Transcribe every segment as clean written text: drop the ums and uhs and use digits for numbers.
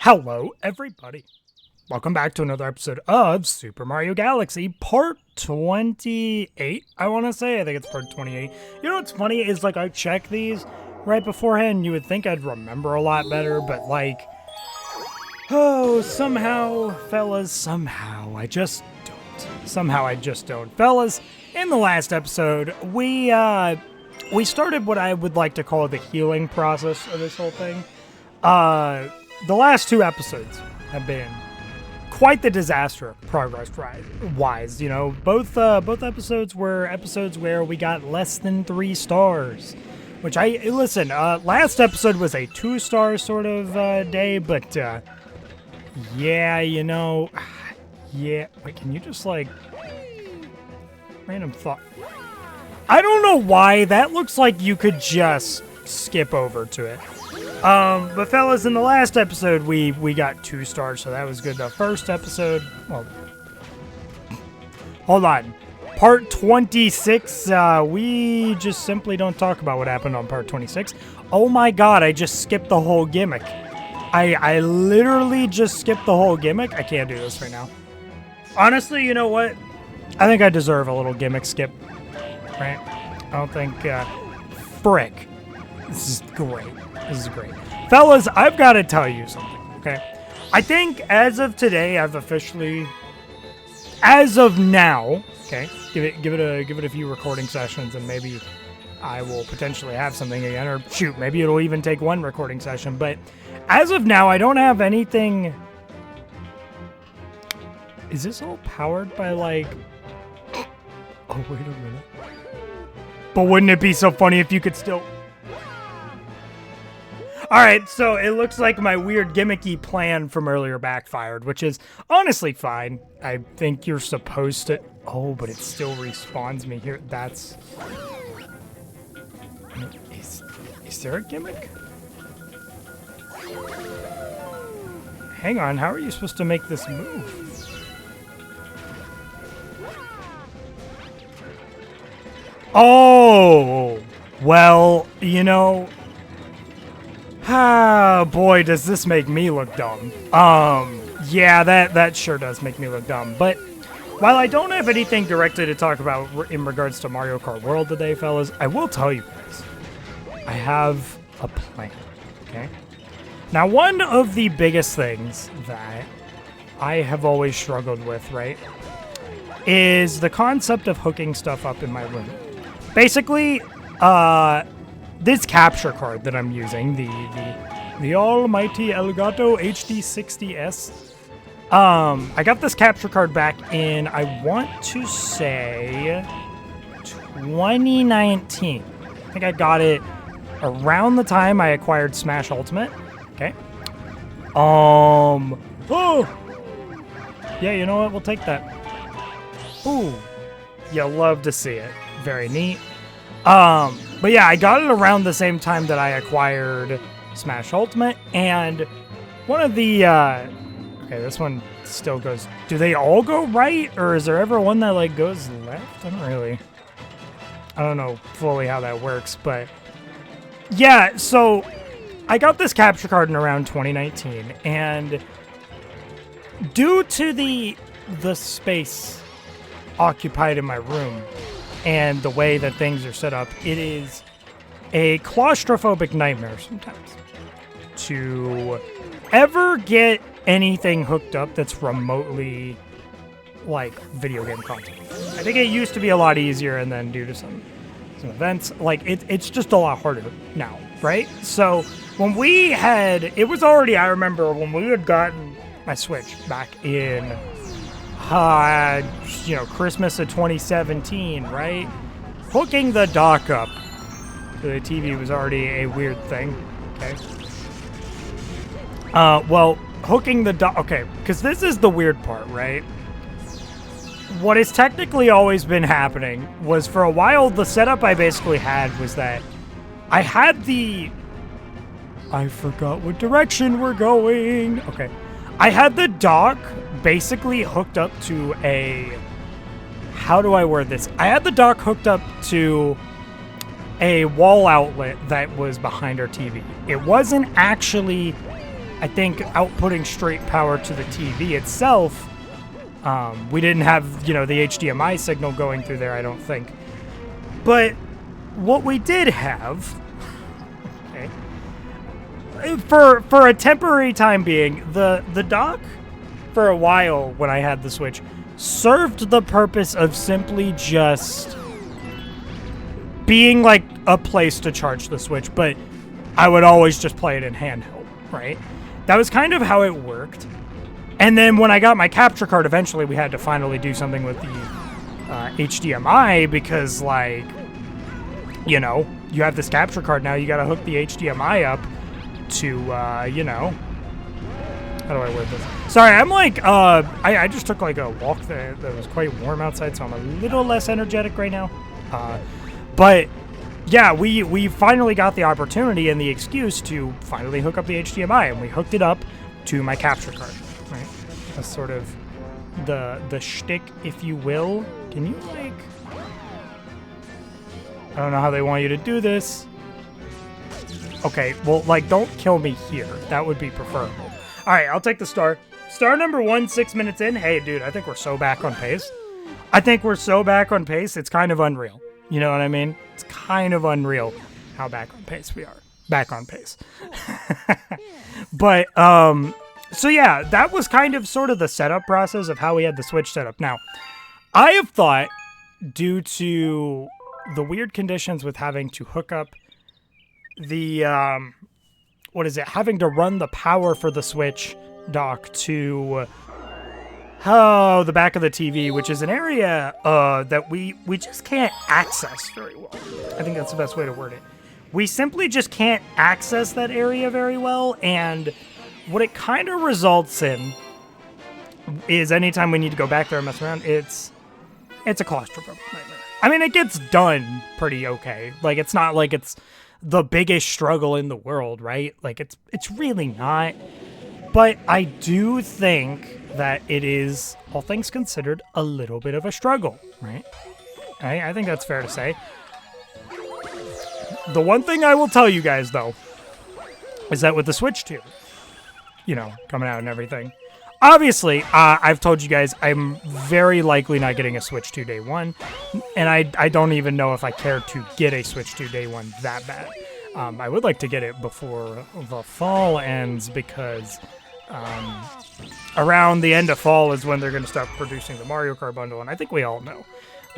Hello, everybody. Welcome back to another episode of Super Mario Galaxy, part 28, I want to say. I think it's part 28. You know what's funny is, I check these right beforehand, you would think I'd remember a lot better, but, somehow, fellas, I just don't. Fellas, in the last episode, we started what I would like to call the healing process of this whole thing. The last two episodes have been quite the disaster progress-wise. You know, both episodes were episodes where we got less than 3 stars. Which last episode was a 2-star sort of day, but yeah, wait, can you just random thought? I don't know why, that looks like you could just skip over to it. But fellas, in the last episode, we got 2 stars, so that was good. The first episode, well, hold on. Part 26, we just simply don't talk about what happened on part 26. Oh my god, I just skipped the whole gimmick. I literally just skipped the whole gimmick. I can't do this right now. Honestly, you know what? I think I deserve a little gimmick skip, right? I don't think, frick. This is great. This is great. Fellas, I've got to tell you something, okay? I think as of today, as of now, okay, give it a few recording sessions and maybe I will potentially have something again, or shoot, maybe it'll even take 1 recording session, but as of now, I don't have anything. Is this all powered by oh, wait a minute. But wouldn't it be so funny if you could still... Alright, so it looks like my weird gimmicky plan from earlier backfired, which is honestly fine. I think you're supposed to... Oh, but it still respawns me here. That's... Is there a gimmick? Hang on, how are you supposed to make this move? Oh! Well, you know... Ah, boy, does this make me look dumb. Yeah, that sure does make me look dumb. But while I don't have anything directly to talk about in regards to Mario Kart World today, fellas, I will tell you guys, I have a plan, okay? Now, one of the biggest things that I have always struggled with, right, is the concept of hooking stuff up in my room. Basically, this capture card that I'm using, the almighty Elgato HD60S, I got this capture card back in, I want to say, 2019. I think I got it around the time I acquired Smash Ultimate. Okay. Oh! Yeah, you know what? We'll take that. Ooh. You'll love to see it. Very neat. But yeah, I got it around the same time that I acquired Smash Ultimate, and one of the, okay, this one still goes, do they all go right, or is there ever one that, goes left? I don't know fully how that works, but yeah, so I got this capture card in around 2019, and due to the space occupied in my room, and the way that things are set up, it is a claustrophobic nightmare sometimes to ever get anything hooked up that's remotely video game content. I think it used to be a lot easier, and then due to some events, it's just a lot harder now, right? So when we had, it was already, I remember when we had gotten my Switch back in Christmas of 2017, right? Hooking the dock up to the TV was already a weird thing, okay? Hooking the dock, okay, because this is the weird part, right? What has technically always been happening was, for a while, the setup I basically had was that I had I forgot what direction we're going. Okay. I had the dock basically hooked up to how do I word this? I had the dock hooked up to a wall outlet that was behind our TV. It wasn't actually I think outputting straight power to the TV itself, we didn't have, you know, the HDMI signal going through there, I don't think. But what we did have, okay, for a temporary time being, the dock, for a while when I had the Switch, served the purpose of simply just being like a place to charge the Switch, but I would always just play it in handheld, right? That was kind of how it worked. And then when I got my capture card, eventually we had to finally do something with the HDMI because, like, you know, you have this capture card now, you gotta hook the HDMI up to, you know, how do I word this? Sorry, I'm like, I just took like a walk that was quite warm outside, so I'm a little less energetic right now. But yeah, we finally got the opportunity and the excuse to finally hook up the HDMI, and we hooked it up to my capture card, right? That's sort of the shtick, if you will. Can you, like, I don't know how they want you to do this. Okay, well, like, don't kill me here. That would be preferable. All right, I'll take the star. Star number 1, 6 minutes in. Hey, dude, I think we're so back on pace. It's kind of unreal. You know what I mean? It's kind of unreal how back on pace we are. Back on pace. But, so yeah, that was kind of sort of the setup process of how we had the Switch set up. Now, I have thought, due to the weird conditions with having to hook up the, having to run the power for the Switch dock to the back of the TV, which is an area that we just can't access very well. I think that's the best way to word it. We simply just can't access that area very well, and what it kind of results in is anytime we need to go back there and mess around, it's a claustrophobic nightmare. I mean, it gets done pretty okay. Like, it's not like it's the biggest struggle in the world, right? Like, it's really not. But I do think that it is, all things considered, a little bit of a struggle, right? I think that's fair to say. The one thing I will tell you guys, though, is that with the Switch 2, you know, coming out and everything, obviously, I've told you guys I'm very likely not getting a Switch 2 day one, and I don't even know if I care to get a Switch 2 day one that bad. I would like to get it before the fall ends because around the end of fall is when they're going to start producing the Mario Kart bundle, and I think we all know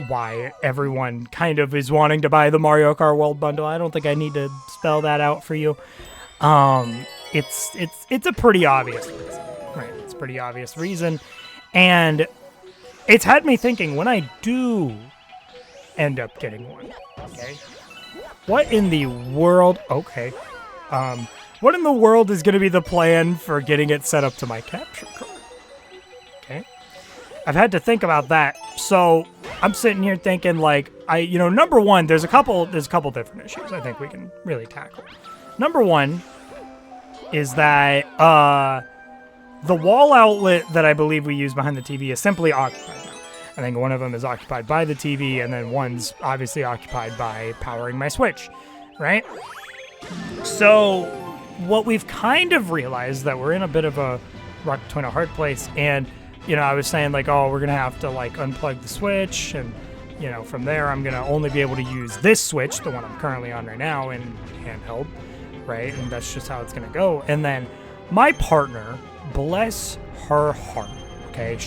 why everyone kind of is wanting to buy the Mario Kart World bundle. I don't think I need to spell that out for you. It's a pretty obvious reason, right? It's a pretty obvious reason, and it's had me thinking, when I do end up getting one, okay, what in the world, what in the world is going to be the plan for getting it set up to my capture card? Okay. I've had to think about that. So I'm sitting here thinking, like, number one, there's a couple different issues I think we can really tackle. Number one is that the wall outlet that I believe we use behind the TV is simply occupied now. I think one of them is occupied by the TV, and then one's obviously occupied by powering my Switch, right? So what we've kind of realized that we're in a bit of a rock between a hard place, and, you know, I was saying, like, oh, we're going to have to, like, unplug the Switch, and, you know, from there I'm going to only be able to use this Switch, the one I'm currently on right now, in handheld, right? And that's just how it's going to go. And then my partner, bless her heart, okay,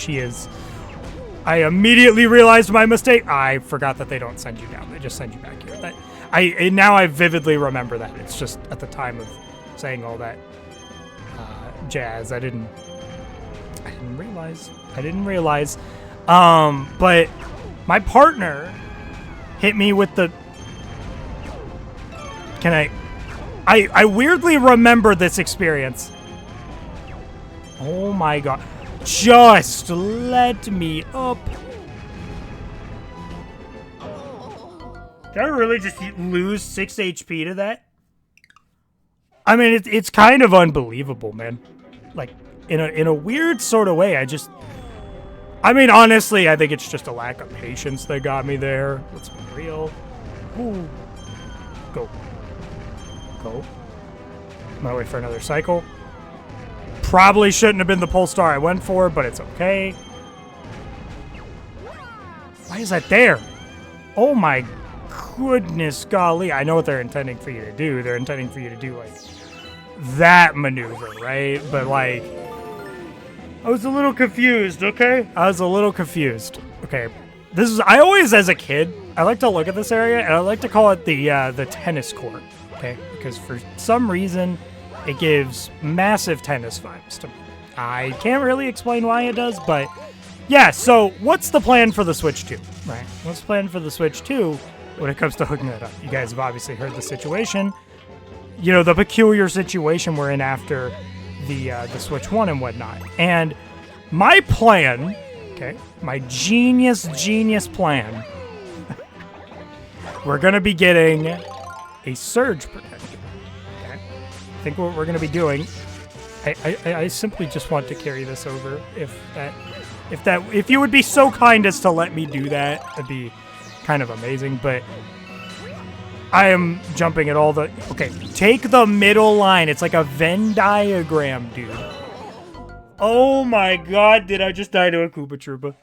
I immediately realized my mistake. I forgot that they don't send you down. They just send you back here. Now I vividly remember that. It's just at the time of saying all that jazz, I didn't realize. But my partner hit me with the... I weirdly remember this experience. Oh my god. Just let me up. Did I really just lose 6 HP to that? I mean, it's kind of unbelievable, man. Like, in a weird sort of way, I mean, honestly, I think it's just a lack of patience that got me there. Let's be real. Ooh. Go. I'm gonna wait for another cycle. Probably shouldn't have been the pole star I went for, but it's okay. Why is that there? Oh my goodness golly. I know what they're intending for you to do. They're intending for you to do, like, that maneuver, right? But, like, I was a little confused, okay? I was a little confused. Okay. I always, as a kid, I like to look at this area, and I like to call it the tennis court, okay? Because for some reason, it gives massive tennis vibes to me. I can't really explain why it does, but yeah, so what's the plan for the Switch 2, right? What's the plan for the Switch 2 when it comes to hooking that up? You guys have obviously heard the situation. You know, the peculiar situation we're in after the Switch 1 and whatnot. And my plan, okay, my genius plan, we're going to be getting a surge protector, okay? I think what we're going to be doing, I simply just want to carry this over. If you would be so kind as to let me do that, that'd be kind of amazing. But I am jumping at all the... Okay, take the middle line. It's like a Venn diagram, dude. Oh my god, did I just die to a Koopa Troopa?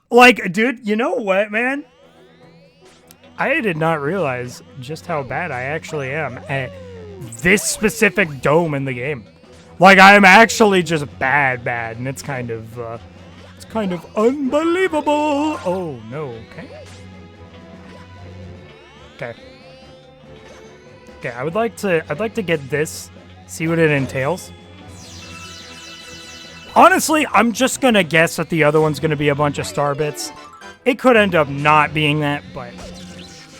Like, dude, you know what, man? I did not realize just how bad I actually am at this specific dome in the game. Like, I'm actually just bad, and it's kind of unbelievable. Oh no, okay. Okay, I'd like to get this, see what it entails. Honestly, I'm just gonna guess that the other one's gonna be a bunch of star bits. It could end up not being that, but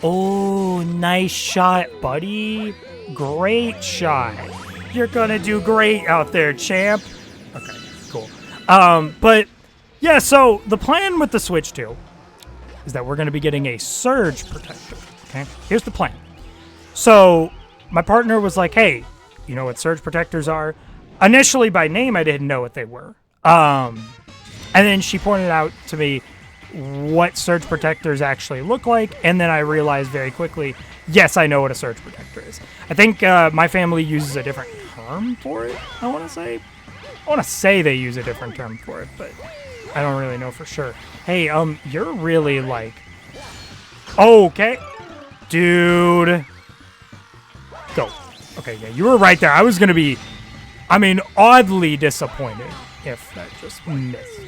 oh, nice shot, buddy. Great shot. You're gonna do great out there, champ. Okay, cool. But yeah, so the plan with the Switch 2 is that we're gonna be getting a surge protector. Okay, here's the plan. So my partner was like, hey, you know what surge protectors are? Initially by name, I didn't know what they were. And then she pointed out to me what surge protectors actually look like, and then I realized very quickly, yes, I know what a surge protector is. I think my family uses a different term for it, I want to say they use a different term for it, but I don't really know for sure. Hey, you're really like... Okay. Dude. Go. Okay, yeah, you were right there. I was going to be, oddly disappointed if that just missed.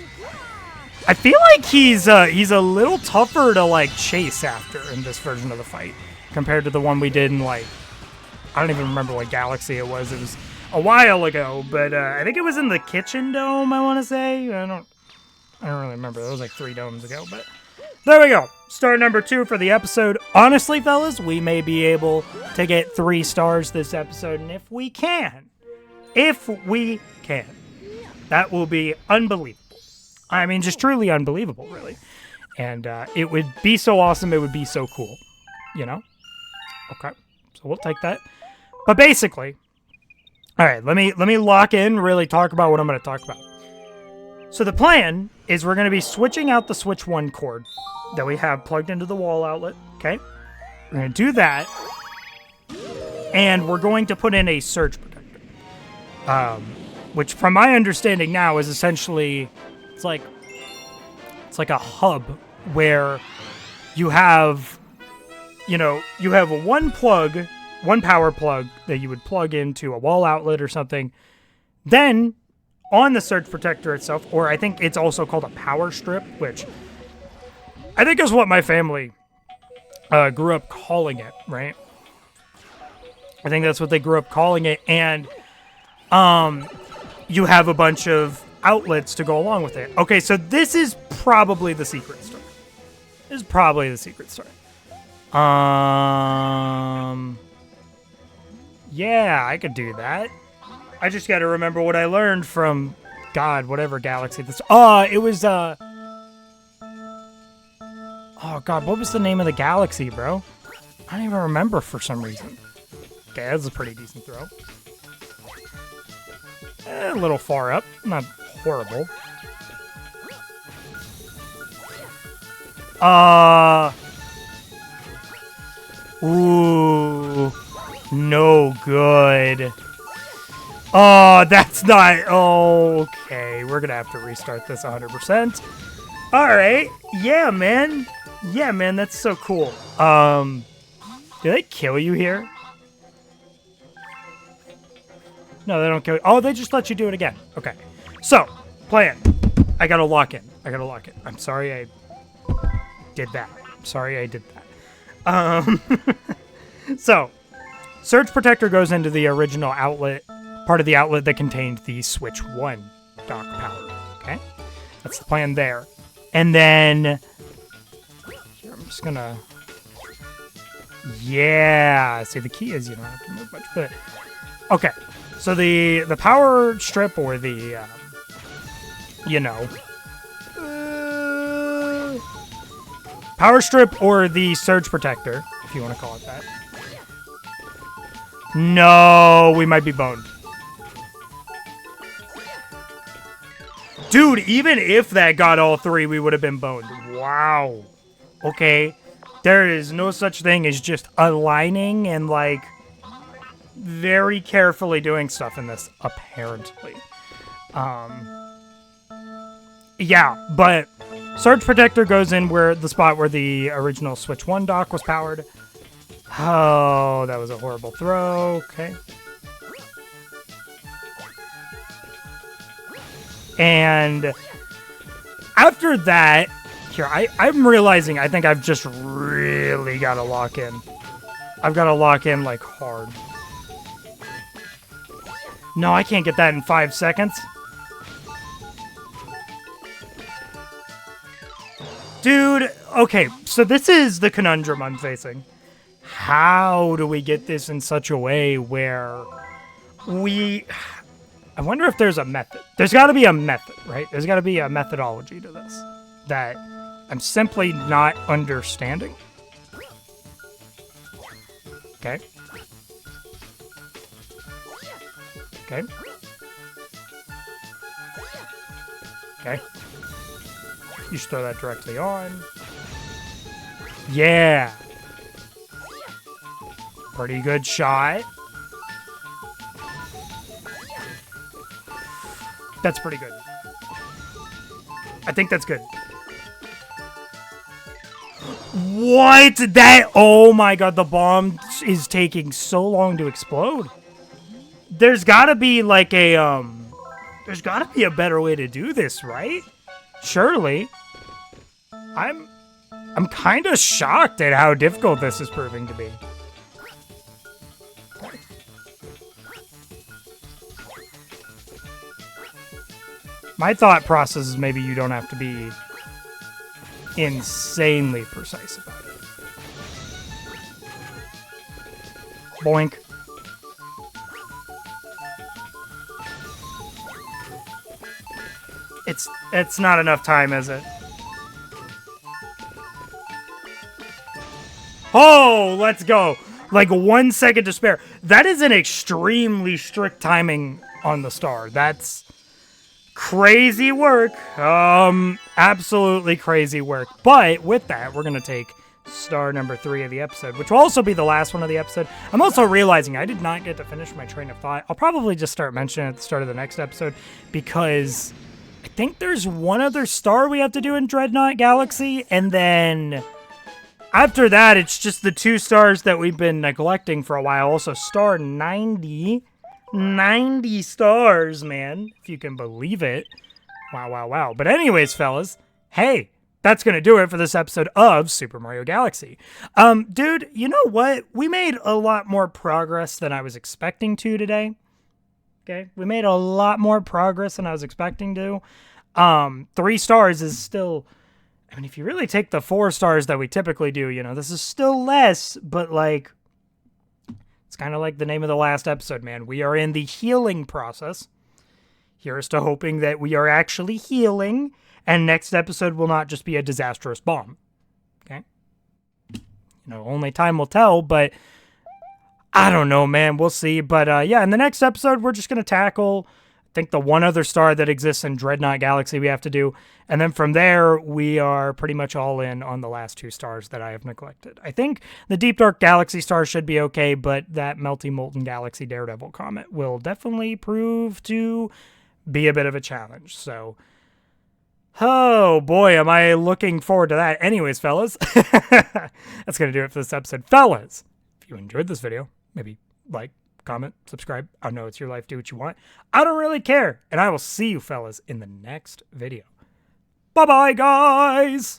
I feel like he's a little tougher to, like, chase after in this version of the fight compared to the one we did in, like, I don't even remember what galaxy it was. It was a while ago, but I think it was in the kitchen dome, I want to say. I don't really remember. That was like 3 domes ago, but there we go. Star number 2 for the episode. Honestly, fellas, we may be able to get 3 stars this episode, and if we can, that will be unbelievable. I mean, just truly unbelievable, really. And it would be so awesome. It would be so cool, you know? Okay, so we'll take that. But basically, all right, let me lock in, really talk about what I'm going to talk about. So the plan is we're going to be switching out the Switch 1 cord that we have plugged into the wall outlet, okay? We're going to do that, and we're going to put in a surge protector, which from my understanding now is essentially... It's like a hub where you have one power plug that you would plug into a wall outlet or something. Then on the surge protector itself, or I think it's also called a power strip, which I think is what my family grew up calling it, right? I think that's what they grew up calling it. And you have a bunch of outlets to go along with it. Okay, so this is probably the secret story. Yeah, I could do that. I just got to remember what I learned from, God, whatever galaxy this... it was, oh, God, what was the name of the galaxy, bro? I don't even remember for some reason. Okay, that's a pretty decent throw. A little far up. Not horrible. Ooh. No good. Oh, that's not... Okay, we're gonna have to restart this 100%. Alright. Yeah, man. Yeah, man, that's so cool. Do they kill you here? No, they don't kill you. Oh, they just let you do it again. Okay. So, plan. I gotta lock in. I'm sorry I did that. So, Surge Protector goes into the original outlet, part of the outlet that contained the Switch 1 dock power. Okay? That's the plan there. And then... Here, I'm just gonna... Yeah! See, the key is you don't have to move much, but... Okay. So the power strip or the, power strip or the surge protector, if you want to call it that. No, we might be boned. Dude, even if that got all three, we would have been boned. Wow. Okay. There is no such thing as just aligning and, like, very carefully doing stuff in this, apparently. Yeah, but Surge Protector goes in where the spot where the original Switch 1 dock was powered. Oh, that was a horrible throw. Okay. And after that, here, I'm realizing I think I've just really got to lock in. I've got to lock in, like, hard. No, I can't get that in 5 seconds. Dude, okay, so this is the conundrum I'm facing. How do we get this in such a way where we... I wonder if there's a method. There's got to be a method, right? There's got to be a methodology to this that I'm simply not understanding. Okay. Okay. Okay. You should throw that directly on. Yeah. Pretty good shot. That's pretty good. I think that's good. What? That? Oh my god, the bomb is taking so long to explode. There's gotta be like a, there's gotta be a better way to do this, right? Surely. I'm kind of shocked at how difficult this is proving to be. My thought process is maybe you don't have to be insanely precise about it. Boink. It's not enough time, is it? Oh, let's go. Like 1 second to spare. That is an extremely strict timing on the star. That's crazy work. Absolutely crazy work. But with that, we're going to take star number 3 of the episode, which will also be the last one of the episode. I'm also realizing I did not get to finish my train of thought. I'll probably just start mentioning it at the start of the next episode because I think there's one other star we have to do in Dreadnought Galaxy, and then after that, it's just the 2 stars that we've been neglecting for a while. Also, star 90. 90 stars, man. If you can believe it. Wow, wow, wow. But anyways, fellas, hey, that's going to do it for this episode of Super Mario Galaxy. Dude, you know what? We made a lot more progress than I was expecting to today. Okay? We made a lot more progress than I was expecting to. 3 stars is still... I mean, if you really take the 4 stars that we typically do, you know, this is still less, but, like, it's kind of like the name of the last episode, man. We are in the healing process. Here's to hoping that we are actually healing, and next episode will not just be a disastrous bomb. Okay? You know, only time will tell, but I don't know, man. We'll see. But, yeah, in the next episode, we're just going to tackle... I think the one other star that exists in Dreadnought Galaxy we have to do. And then from there, we are pretty much all in on the last 2 stars that I have neglected. I think the Deep Dark Galaxy star should be okay, but that Melty Molten Galaxy Daredevil comet will definitely prove to be a bit of a challenge. So, oh boy, am I looking forward to that. Anyways, fellas, that's going to do it for this episode. Fellas, if you enjoyed this video, maybe like, comment, subscribe. I know it's your life. Do what you want. I don't really care. And I will see you fellas in the next video. Bye-bye, guys.